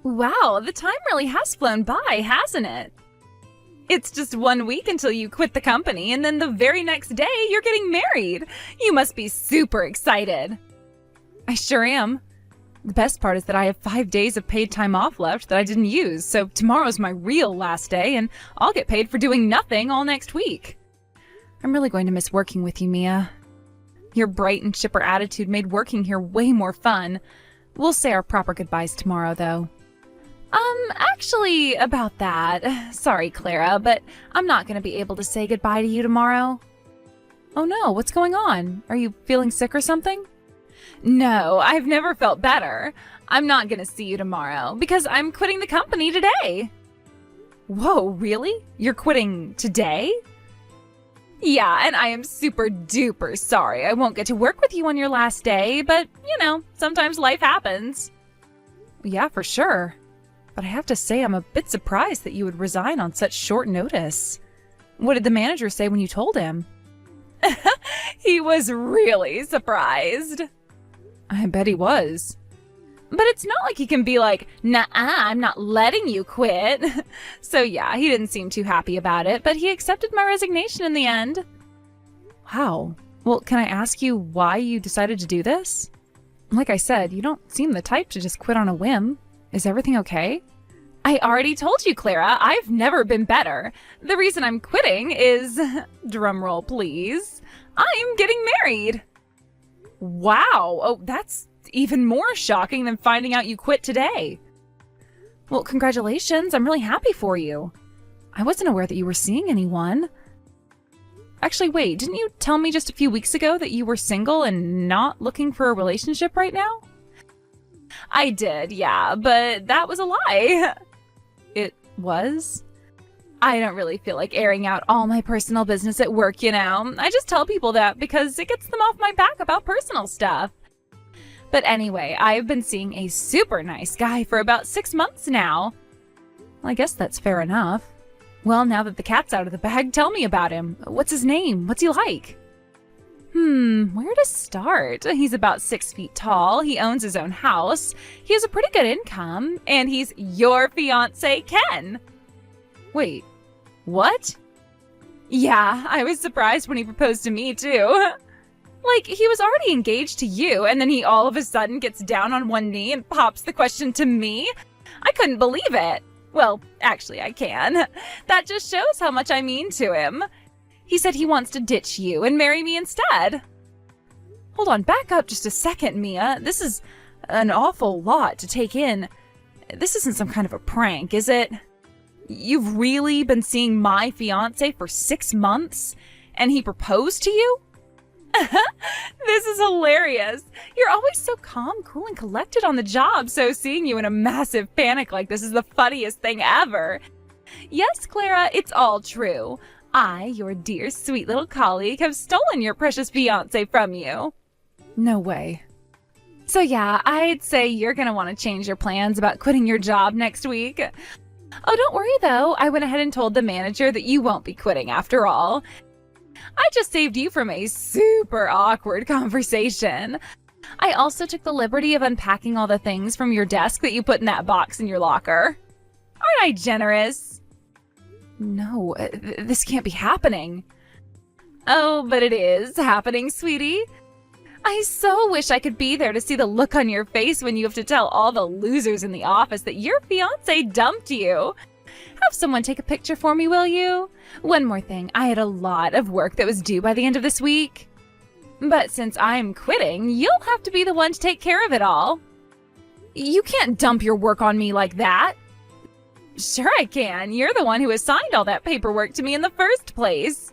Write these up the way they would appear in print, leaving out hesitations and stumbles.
Wow, the time really has flown by, hasn't it? It's just 1 week until you quit the company, and then the very next day you're getting married. You must be super excited. I sure am. The best part is that I have 5 days of paid time off left that I didn't use, so tomorrow's my real last day, and I'll get paid for doing nothing all next week. I'm really going to miss working with you, Mia. Your bright and chipper attitude made working here way more fun. We'll say our proper goodbyes tomorrow, though. Actually, about that, sorry, Clara, but I'm not going to be able to say goodbye to you tomorrow. Oh no, what's going on? Are you feeling sick or something? No, I've never felt better. I'm not going to see you tomorrow because I'm quitting the company today. Whoa, really? You're quitting today? Yeah, and I am super duper sorry I won't get to work with you on your last day, but, sometimes life happens. Yeah, for sure. But I have to say I'm a bit surprised that you would resign on such short notice. What did the manager say when you told him? He was really surprised. I bet he was. But it's not like he can be like, "Nah, I'm not letting you quit." So yeah, he didn't seem too happy about it, but he accepted my resignation in the end. Wow. Well, can I ask you why you decided to do this? Like I said, you don't seem the type to just quit on a whim. Is everything okay? I already told you, Clara, I've never been better. The reason I'm quitting is, drumroll please, I'm getting married. Wow. Oh, that's even more shocking than finding out you quit today. Well, congratulations. I'm really happy for you. I wasn't aware that you were seeing anyone. Actually, wait, didn't you tell me just a few weeks ago that you were single and not looking for a relationship right now? I did, yeah, but that was a lie. It was? I don't really feel like airing out all my personal business at work, I just tell people that because it gets them off my back about personal stuff. But anyway, I've been seeing a super nice guy for about 6 months now. Well, I guess that's fair enough. Well, now that the cat's out of the bag, tell me about him. What's his name? What's he like? Where to start? He's about 6 feet tall, he owns his own house, he has a pretty good income, and he's your fiance, Ken. Wait, what? Yeah, I was surprised when he proposed to me, too. Like, he was already engaged to you, and then he all of a sudden gets down on one knee and pops the question to me? I couldn't believe it. Well, actually, I can. That just shows how much I mean to him. He said he wants to ditch you and marry me instead. Hold on, back up just a second, Mia. This is an awful lot to take in. This isn't some kind of a prank, is it? You've really been seeing my fiance for 6 months, and he proposed to you? This is hilarious. You're always so calm, cool, and collected on the job, so seeing you in a massive panic like this is the funniest thing ever. Yes, Clara, it's all true. I, your dear, sweet little colleague, have stolen your precious fiance from you. No way. So yeah, I'd say you're gonna want to change your plans about quitting your job next week. Oh, don't worry though. I went ahead and told the manager that you won't be quitting after all. I just saved you from a super awkward conversation. I also took the liberty of unpacking all the things from your desk that you put in that box in your locker. Aren't I generous? No, this can't be happening. Oh, but it is happening, sweetie. I so wish I could be there to see the look on your face when you have to tell all the losers in the office that your fiance dumped you. Have someone take a picture for me, will you? One more thing, I had a lot of work that was due by the end of this week. But since I'm quitting, you'll have to be the one to take care of it all. You can't dump your work on me like that. Sure I can. You're the one who assigned all that paperwork to me in the first place.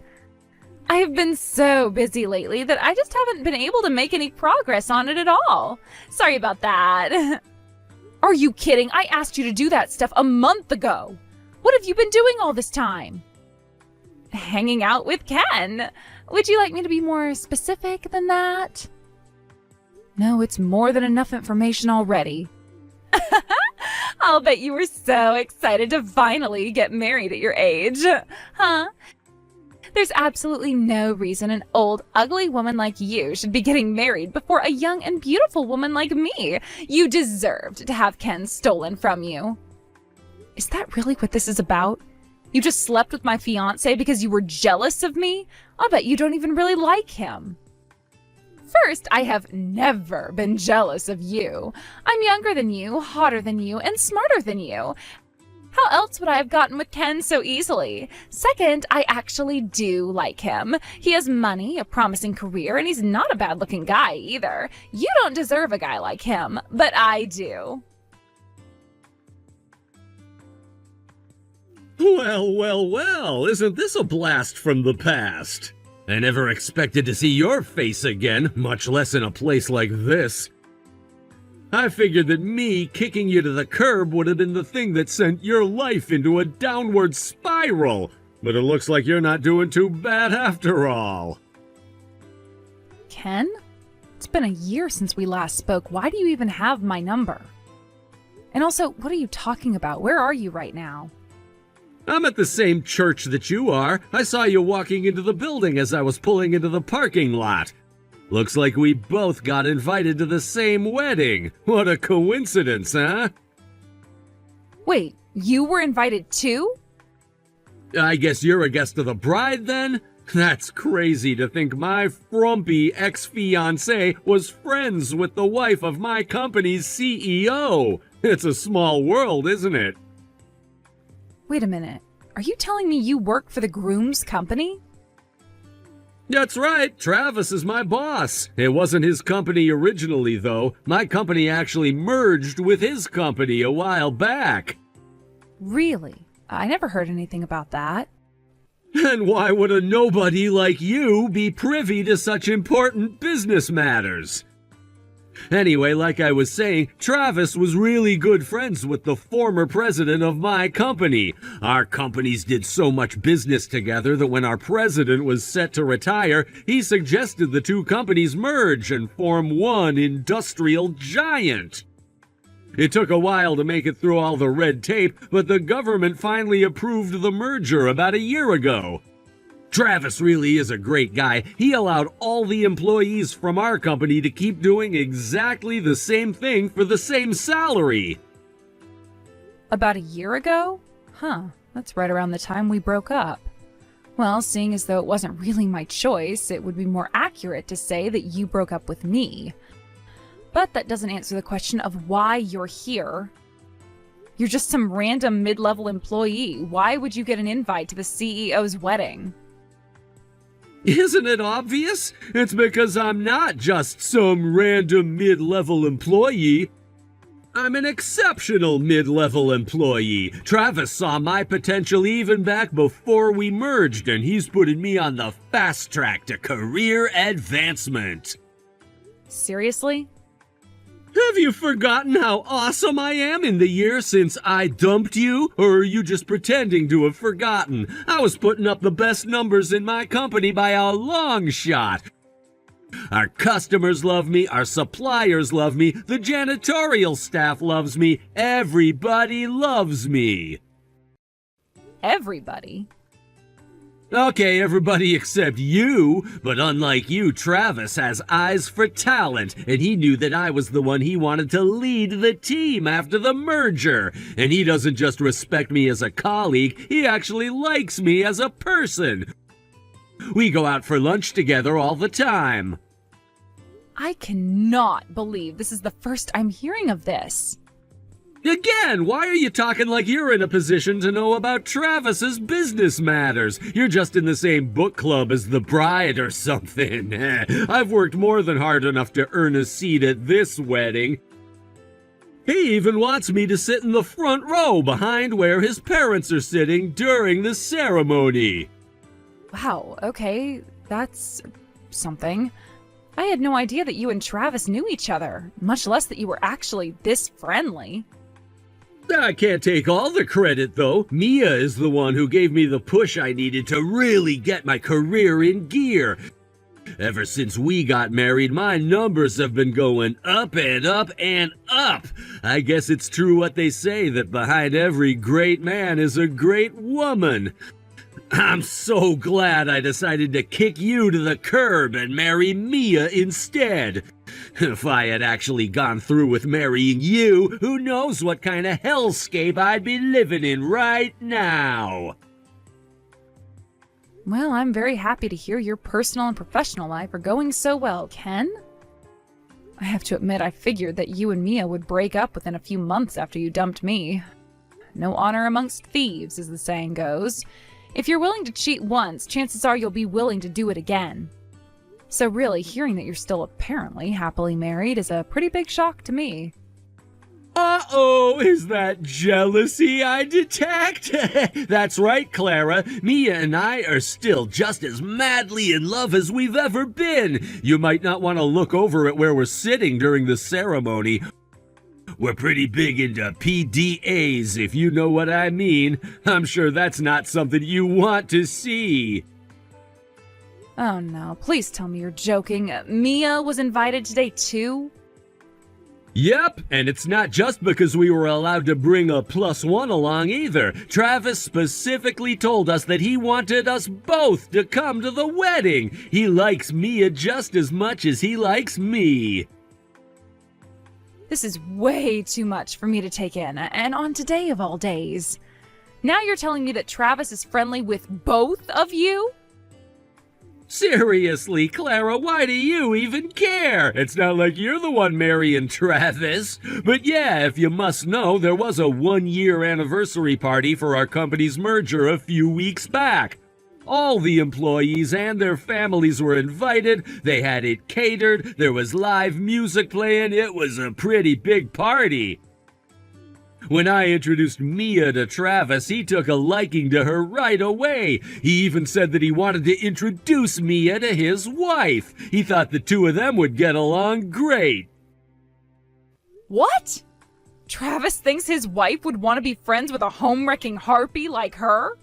I have been so busy lately that I just haven't been able to make any progress on it at all. Sorry about that. Are you kidding? I asked you to do that stuff a month ago. What have you been doing all this time? Hanging out with Ken. Would you like me to be more specific than that? No, it's more than enough information already. I'll bet you were so excited to finally get married at your age. Huh? There's absolutely no reason an old, ugly woman like you should be getting married before a young and beautiful woman like me. You deserved to have Ken stolen from you. Is that really what this is about? You just slept with my fiancé because you were jealous of me? I'll bet you don't even really like him. First, I have never been jealous of you. I'm younger than you, hotter than you, and smarter than you. How else would I have gotten with Ken so easily? Second, I actually do like him. He has money, a promising career, and he's not a bad-looking guy either. You don't deserve a guy like him, but I do. Well, isn't this a blast from the past? I never expected to see your face again, much less in a place like this. I figured that me kicking you to the curb would have been the thing that sent your life into a downward spiral, but it looks like you're not doing too bad after all. Ken? It's been a year since we last spoke. Why do you even have my number? And also, what are you talking about? Where are you right now? I'm at the same church that you are. I saw you walking into the building as I was pulling into the parking lot. Looks like we both got invited to the same wedding. What a coincidence, huh? Wait, you were invited too? I guess you're a guest of the bride then? That's crazy to think my frumpy ex-fiancé was friends with the wife of my company's CEO. It's a small world, isn't it? Wait a minute. Are you telling me you work for the groom's company? That's right. Travis is my boss. It wasn't his company originally, though. My company actually merged with his company a while back. Really? I never heard anything about that. And why would a nobody like you be privy to such important business matters? Anyway, like I was saying, Travis was really good friends with the former president of my company. Our companies did so much business together that when our president was set to retire, he suggested the two companies merge and form one industrial giant. It took a while to make it through all the red tape, but the government finally approved the merger about a year ago. Travis really is a great guy. He allowed all the employees from our company to keep doing exactly the same thing for the same salary. About a year ago? Huh, that's right around the time we broke up. Well, seeing as though it wasn't really my choice, it would be more accurate to say that you broke up with me. But that doesn't answer the question of why you're here. You're just some random mid-level employee. Why would you get an invite to the CEO's wedding? Isn't it obvious? It's because I'm not just some random mid-level employee. I'm an exceptional mid-level employee. Travis saw my potential even back before we merged, and he's putting me on the fast track to career advancement. Seriously? Have you forgotten how awesome I am in the year since I dumped you? Or are you just pretending to have forgotten? I was putting up the best numbers in my company by a long shot. Our customers love me, our suppliers love me, the janitorial staff loves me, everybody loves me. Everybody? Okay, everybody except you, but unlike you, Travis has eyes for talent, and he knew that I was the one he wanted to lead the team after the merger. And he doesn't just respect me as a colleague, he actually likes me as a person. We go out for lunch together all the time. I cannot believe this is the first I'm hearing of this. Again, why are you talking like you're in a position to know about Travis's business matters? You're just in the same book club as the bride or something. I've worked more than hard enough to earn a seat at this wedding. He even wants me to sit in the front row behind where his parents are sitting during the ceremony. Wow, okay, that's something. I had no idea that you and Travis knew each other, much less that you were actually this friendly. I can't take all the credit, though. Mia is the one who gave me the push I needed to really get my career in gear. Ever since we got married, my numbers have been going up and up and up. I guess it's true what they say, that behind every great man is a great woman. I'm so glad I decided to kick you to the curb and marry Mia instead. If I had actually gone through with marrying you, who knows what kind of hellscape I'd be living in right now. Well, I'm very happy to hear your personal and professional life are going so well, Ken. I have to admit, I figured that you and Mia would break up within a few months after you dumped me. No honor amongst thieves, as the saying goes. If you're willing to cheat once, chances are you'll be willing to do it again. So really, hearing that you're still apparently happily married is a pretty big shock to me. Uh-oh, is that jealousy I detect? That's right, Clara. Mia and I are still just as madly in love as we've ever been. You might not want to look over at where we're sitting during the ceremony. We're pretty big into PDAs, if you know what I mean. I'm sure that's not something you want to see. Oh no, please tell me you're joking. Mia was invited today too? Yep, and it's not just because we were allowed to bring a +1 along either. Travis specifically told us that he wanted us both to come to the wedding. He likes Mia just as much as he likes me. This is way too much for me to take in, and on today of all days. Now you're telling me that Travis is friendly with both of you? Seriously, Clara, why do you even care? It's not like you're the one marrying Travis. But yeah, if you must know, there was a 1-year anniversary party for our company's merger a few weeks back. All the employees and their families were invited, they had it catered, there was live music playing, it was a pretty big party. When I introduced Mia to Travis, he took a liking to her right away. He even said that he wanted to introduce Mia to his wife. He thought the two of them would get along great. What? Travis thinks his wife would want to be friends with a home-wrecking harpy like her?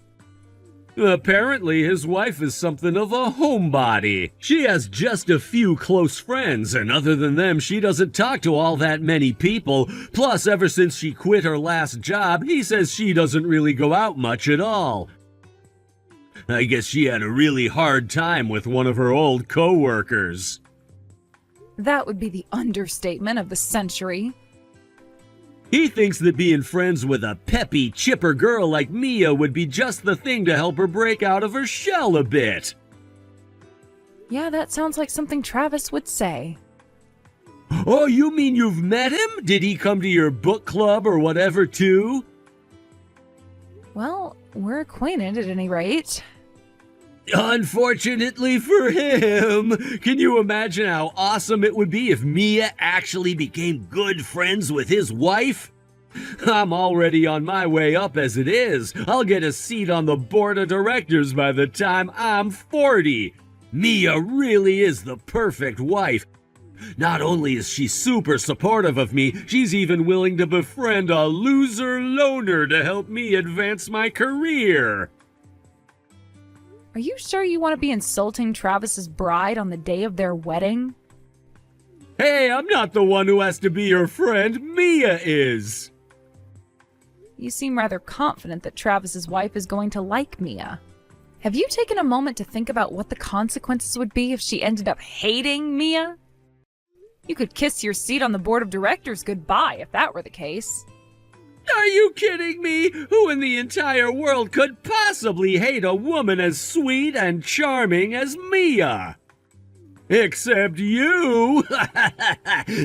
Apparently, his wife is something of a homebody. She has just a few close friends, and other than them, she doesn't talk to all that many people. Plus, ever since she quit her last job, he says she doesn't really go out much at all. I guess she had a really hard time with one of her old co-workers. That would be the understatement of the century. He thinks that being friends with a peppy, chipper girl like Mia would be just the thing to help her break out of her shell a bit. Yeah, that sounds like something Travis would say. Oh, you mean you've met him? Did he come to your book club or whatever, too? Well, we're acquainted at any rate. Unfortunately for him, can you imagine how awesome it would be if Mia actually became good friends with his wife? I'm already on my way up as it is. I'll get a seat on the board of directors by the time I'm 40. Mia really is the perfect wife. Not only is she super supportive of me, she's even willing to befriend a loser loner to help me advance my career. Are you sure you want to be insulting Travis's bride on the day of their wedding? Hey, I'm not the one who has to be your friend. Mia is. You seem rather confident that Travis's wife is going to like Mia. Have you taken a moment to think about what the consequences would be if she ended up hating Mia? You could kiss your seat on the board of directors goodbye if that were the case. Are you kidding me? Who in the entire world could possibly hate a woman as sweet and charming as Mia? Except you!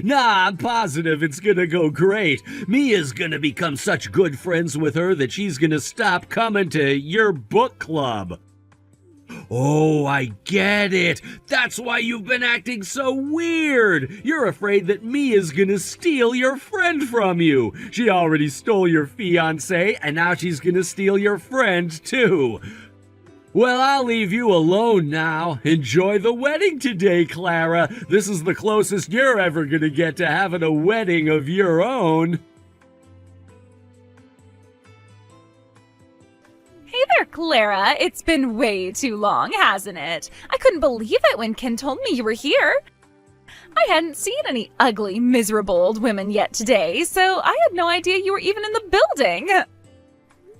Nah, I'm positive it's gonna go great. Mia's gonna become such good friends with her that she's gonna stop coming to your book club. Oh, I get it. That's why you've been acting so weird. You're afraid that Mia's gonna steal your friend from you. She already stole your fiancé, and now she's gonna steal your friend, too. Well, I'll leave you alone now. Enjoy the wedding today, Clara. This is the closest you're ever gonna get to having a wedding of your own. Hey there, Clara. It's been way too long, hasn't it? I couldn't believe it when Ken told me you were here. I hadn't seen any ugly, miserable old women yet today, so I had no idea you were even in the building.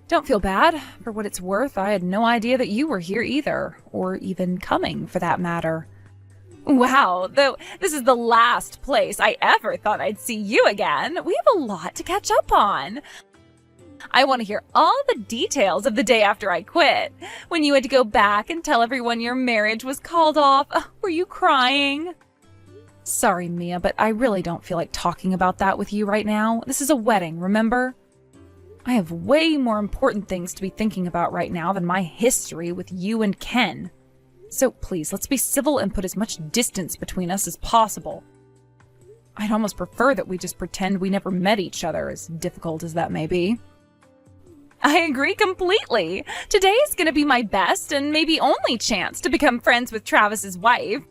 Don't feel bad. For what it's worth, I had no idea that you were here either, or even coming for that matter. Wow, though this is the last place I ever thought I'd see you again. We have a lot to catch up on. I want to hear all the details of the day after I quit. When you had to go back and tell everyone your marriage was called off. Were you crying? Sorry, Mia, but I really don't feel like talking about that with you right now. This is a wedding, remember? I have way more important things to be thinking about right now than my history with you and Ken. So please, let's be civil and put as much distance between us as possible. I'd almost prefer that we just pretend we never met each other, as difficult as that may be. I agree completely. Today is going to be my best and maybe only chance to become friends with Travis's wife.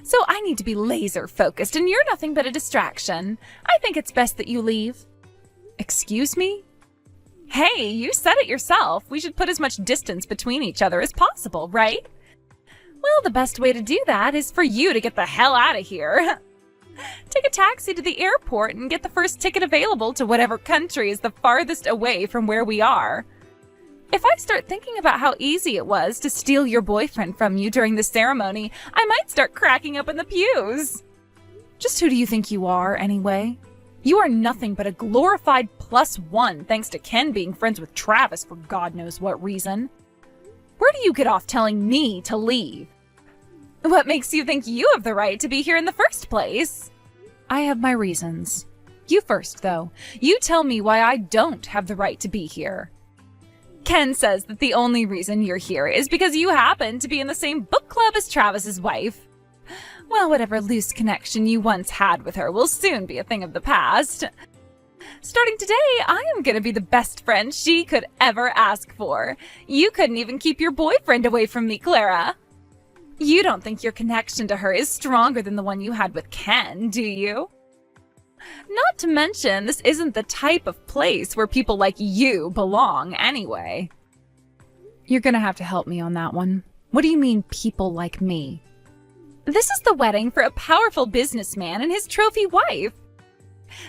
So I need to be laser focused, and you're nothing but a distraction. I think it's best that you leave. Excuse me? Hey, you said it yourself. We should put as much distance between each other as possible, right? Well, the best way to do that is for you to get the hell out of here. Take a taxi to the airport and get the first ticket available to whatever country is the farthest away from where we are. If I start thinking about how easy it was to steal your boyfriend from you during the ceremony, I might start cracking up in the pews. Just who do you think you are, anyway? You are nothing but a glorified +1 thanks to Ken being friends with Travis for God knows what reason. Where do you get off telling me to leave? What makes you think you have the right to be here in the first place? I have my reasons. You first, though. You tell me why I don't have the right to be here. Ken says that the only reason you're here is because you happen to be in the same book club as Travis's wife. Well, whatever loose connection you once had with her will soon be a thing of the past. Starting today, I am going to be the best friend she could ever ask for. You couldn't even keep your boyfriend away from me, Clara. You don't think your connection to her is stronger than the one you had with Ken, do you? Not to mention, this isn't the type of place where people like you belong anyway. You're going to have to help me on that one. What do you mean, people like me? This is the wedding for a powerful businessman and his trophy wife.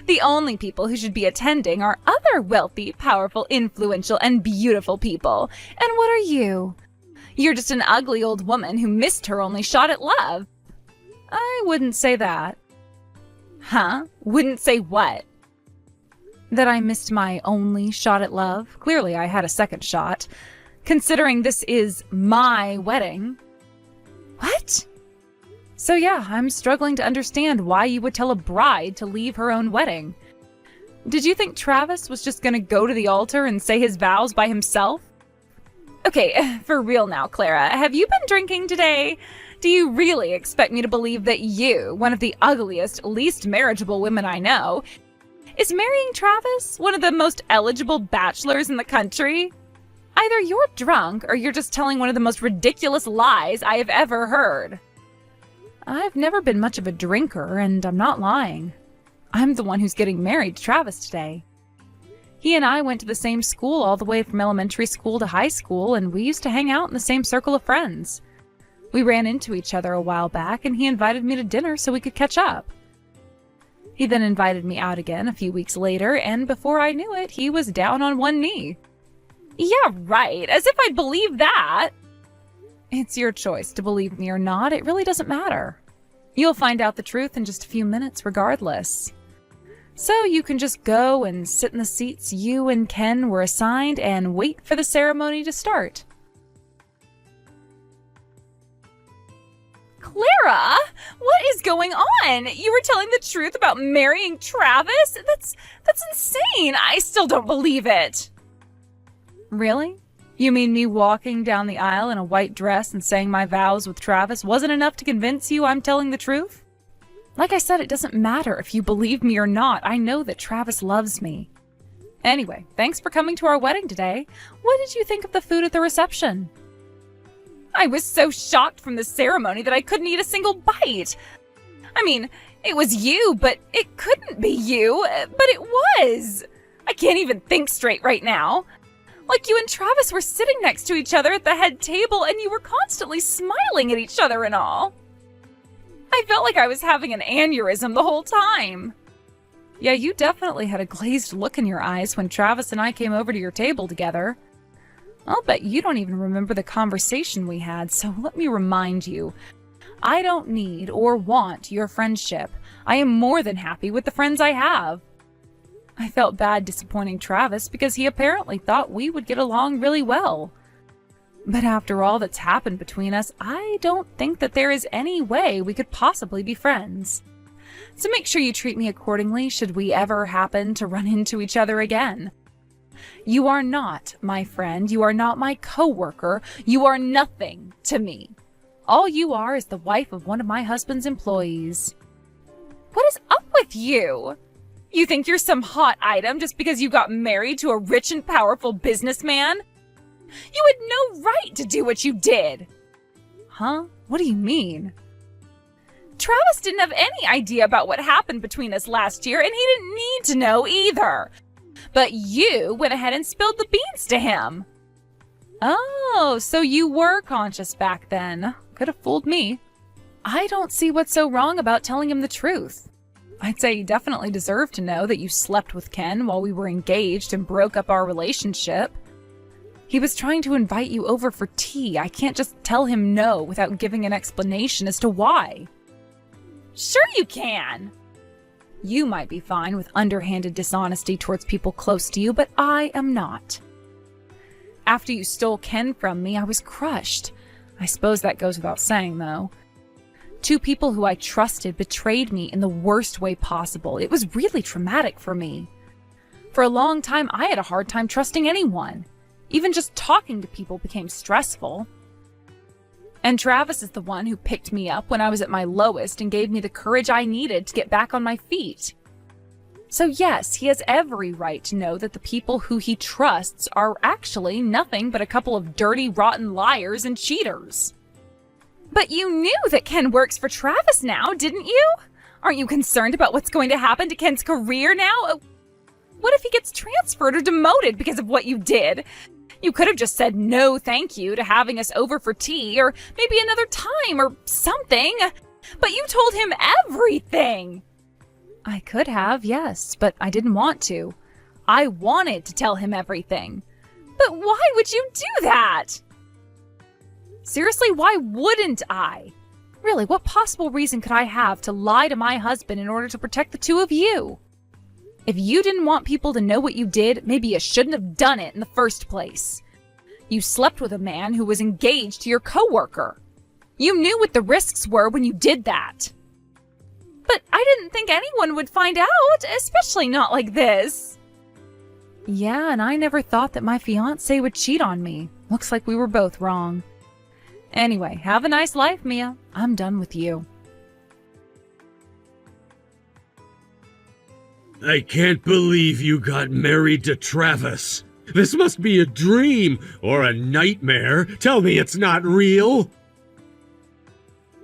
The only people who should be attending are other wealthy, powerful, influential, and beautiful people. And what are you? You're just an ugly old woman who missed her only shot at love. I wouldn't say that. Huh? Wouldn't say what? That I missed my only shot at love? Clearly I had a second shot. Considering this is my wedding. What? So yeah, I'm struggling to understand why you would tell a bride to leave her own wedding. Did you think Travis was just gonna go to the altar and say his vows by himself? Okay, for real now, Clara, have you been drinking today? Do you really expect me to believe that you, one of the ugliest, least marriageable women I know, is marrying Travis, one of the most eligible bachelors in the country? Either you're drunk or you're just telling one of the most ridiculous lies I have ever heard. I've never been much of a drinker, and I'm not lying. I'm the one who's getting married to Travis today. He and I went to the same school all the way from elementary school to high school, and we used to hang out in the same circle of friends. We ran into each other a while back, and he invited me to dinner so we could catch up. He then invited me out again a few weeks later, and before I knew it, he was down on one knee. Yeah, right, as if I'd believe that. It's your choice to believe me or not. It really doesn't matter. You'll find out the truth in just a few minutes regardless. So you can just go and sit in the seats you and Ken were assigned and wait for the ceremony to start. Clara, what is going on? You were telling the truth about marrying Travis? That's insane. I still don't believe it. Really? You mean me walking down the aisle in a white dress and saying my vows with Travis wasn't enough to convince you I'm telling the truth? Like I said, it doesn't matter if you believe me or not. I know that Travis loves me. Anyway, thanks for coming to our wedding today. What did you think of the food at the reception? I was so shocked from the ceremony that I couldn't eat a single bite. I mean, it was you, but it couldn't be you. But it was. I can't even think straight right now. Like you and Travis were sitting next to each other at the head table and you were constantly smiling at each other and all. I felt like I was having an aneurysm the whole time. Yeah, you definitely had a glazed look in your eyes when Travis and I came over to your table together. I'll bet you don't even remember the conversation we had, so let me remind you. I don't need or want your friendship. I am more than happy with the friends I have. I felt bad disappointing Travis because he apparently thought we would get along really well. But after all that's happened between us, I don't think that there is any way we could possibly be friends. So make sure you treat me accordingly should we ever happen to run into each other again. You are not my friend. You are not my coworker. You are nothing to me. All you are is the wife of one of my husband's employees. What is up with you? You think you're some hot item just because you got married to a rich and powerful businessman? You had no right to do what you did. Huh? What do you mean? Travis didn't have any idea about what happened between us last year, and he didn't need to know either. But you went ahead and spilled the beans to him. Oh, so you were conscious back then. Could have fooled me. I don't see what's so wrong about telling him the truth. I'd say he definitely deserved to know that you slept with Ken while we were engaged and broke up our relationship. He was trying to invite you over for tea. I can't just tell him no without giving an explanation as to why. Sure you can. You might be fine with underhanded dishonesty towards people close to you, but I am not. After you stole Ken from me, I was crushed. I suppose that goes without saying, though. Two people who I trusted betrayed me in the worst way possible. It was really traumatic for me. For a long time, I had a hard time trusting anyone. Even just talking to people became stressful. And Travis is the one who picked me up when I was at my lowest and gave me the courage I needed to get back on my feet. So yes, he has every right to know that the people who he trusts are actually nothing but a couple of dirty, rotten liars and cheaters. But you knew that Ken works for Travis now, didn't you? Aren't you concerned about what's going to happen to Ken's career now? What if he gets transferred or demoted because of what you did? You could have just said no thank you to having us over for tea, or maybe another time or something. But you told him everything. I could have, yes, but I didn't want to. I wanted to tell him everything. But why would you do that? Seriously, why wouldn't I? Really, what possible reason could I have to lie to my husband in order to protect the two of you? If you didn't want people to know what you did, maybe you shouldn't have done it in the first place. You slept with a man who was engaged to your coworker. You knew what the risks were when you did that. But I didn't think anyone would find out, especially not like this. Yeah, and I never thought that my fiancé would cheat on me. Looks like we were both wrong. Anyway, have a nice life, Mia. I'm done with you. I can't believe you got married to Travis. This must be a dream or a nightmare. Tell me it's not real.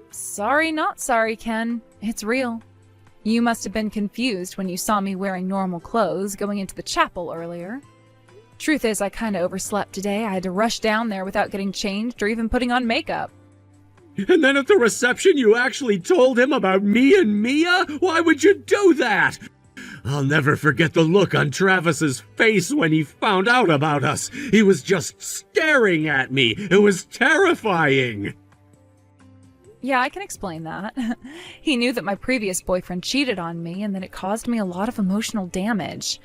Sorry, not sorry, Ken. It's real. You must have been confused when you saw me wearing normal clothes going into the chapel earlier. Truth is, I kinda overslept today. I had to rush down there without getting changed or even putting on makeup. And then at the reception you actually told him about me and Mia? Why would you do that? I'll never forget the look on Travis's face when he found out about us. He was just staring at me. It was terrifying. Yeah, I can explain that. He knew that my previous boyfriend cheated on me and that it caused me a lot of emotional damage.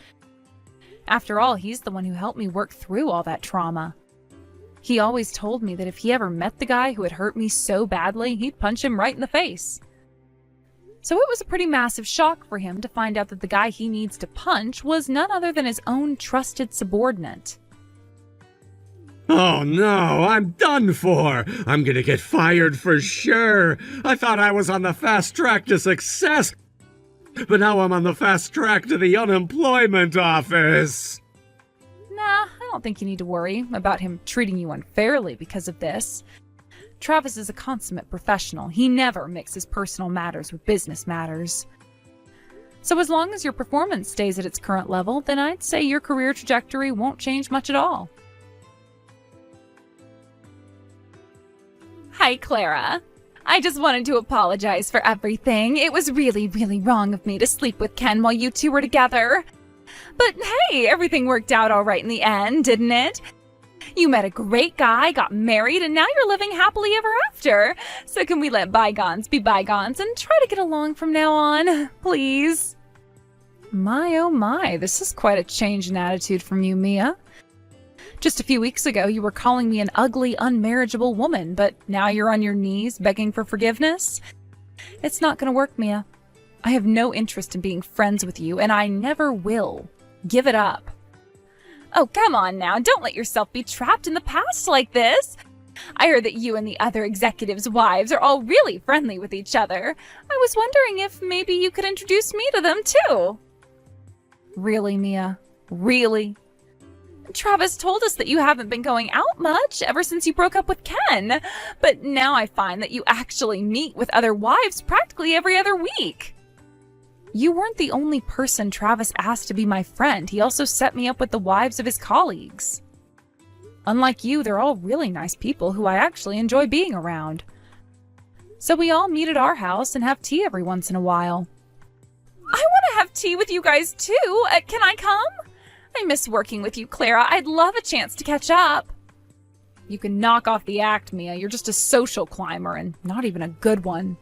After all, he's the one who helped me work through all that trauma. He always told me that if he ever met the guy who had hurt me so badly, he'd punch him right in the face. So it was a pretty massive shock for him to find out that the guy he needs to punch was none other than his own trusted subordinate. Oh no, I'm done for. I'm gonna get fired for sure. I thought I was on the fast track to success, but now I'm on the fast track to the unemployment office. Nah, I don't think you need to worry about him treating you unfairly because of this. Travis is a consummate professional. He never mixes personal matters with business matters. So as long as your performance stays at its current level, then I'd say your career trajectory won't change much at all. Hi, Clara. I just wanted to apologize for everything. It was really, really wrong of me to sleep with Ken while you two were together. But hey, everything worked out all right in the end, didn't it? You met a great guy, got married, and now you're living happily ever after. So can we let bygones be bygones and try to get along from now on, please? My oh my, this is quite a change in attitude from you, Mia. Just a few weeks ago, you were calling me an ugly, unmarriageable woman, but now you're on your knees begging for forgiveness? It's not going to work, Mia. I have no interest in being friends with you, and I never will. Give it up. Oh, come on now. Don't let yourself be trapped in the past like this. I heard that you and the other executives' wives are all really friendly with each other. I was wondering if maybe you could introduce me to them, too. Really, Mia? Really? Travis told us that you haven't been going out much ever since you broke up with Ken, but now I find that you actually meet with other wives practically every other week. You weren't the only person Travis asked to be my friend. He also set me up with the wives of his colleagues. Unlike you, they're all really nice people who I actually enjoy being around. So we all meet at our house and have tea every once in a while. I want to have tea with you guys too. Can I come? I miss working with you, Clara. I'd love a chance to catch up. You can knock off the act, Mia. You're just a social climber and not even a good one.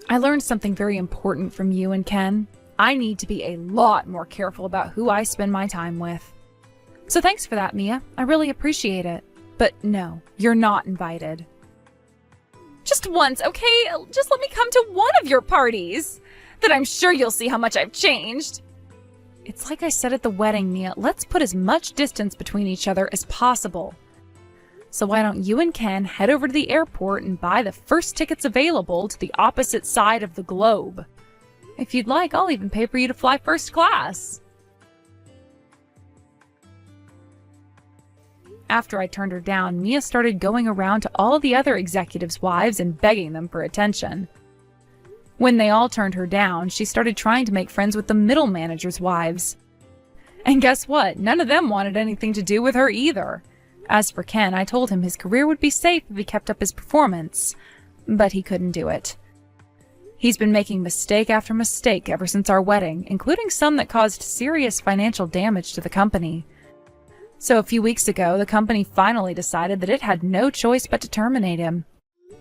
I learned something very important from you and Ken. I need to be a lot more careful about who I spend my time with. So thanks for that, Mia. I really appreciate it. But no, you're not invited. Just once, okay? Just let me come to one of your parties. Then I'm sure you'll see how much I've changed. It's like I said at the wedding, Mia. Let's put as much distance between each other as possible. So why don't you and Ken head over to the airport and buy the first tickets available to the opposite side of the globe? If you'd like, I'll even pay for you to fly first class. After I turned her down, Mia started going around to all the other executives' wives and begging them for attention. When they all turned her down, she started trying to make friends with the middle managers' wives. And guess what? None of them wanted anything to do with her either. As for Ken, I told him his career would be safe if he kept up his performance, but he couldn't do it. He's been making mistake after mistake ever since our wedding, including some that caused serious financial damage to the company. So a few weeks ago, the company finally decided that it had no choice but to terminate him.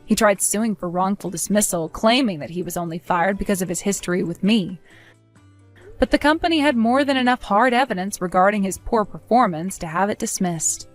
He tried suing for wrongful dismissal, claiming that he was only fired because of his history with me. But the company had more than enough hard evidence regarding his poor performance to have it dismissed.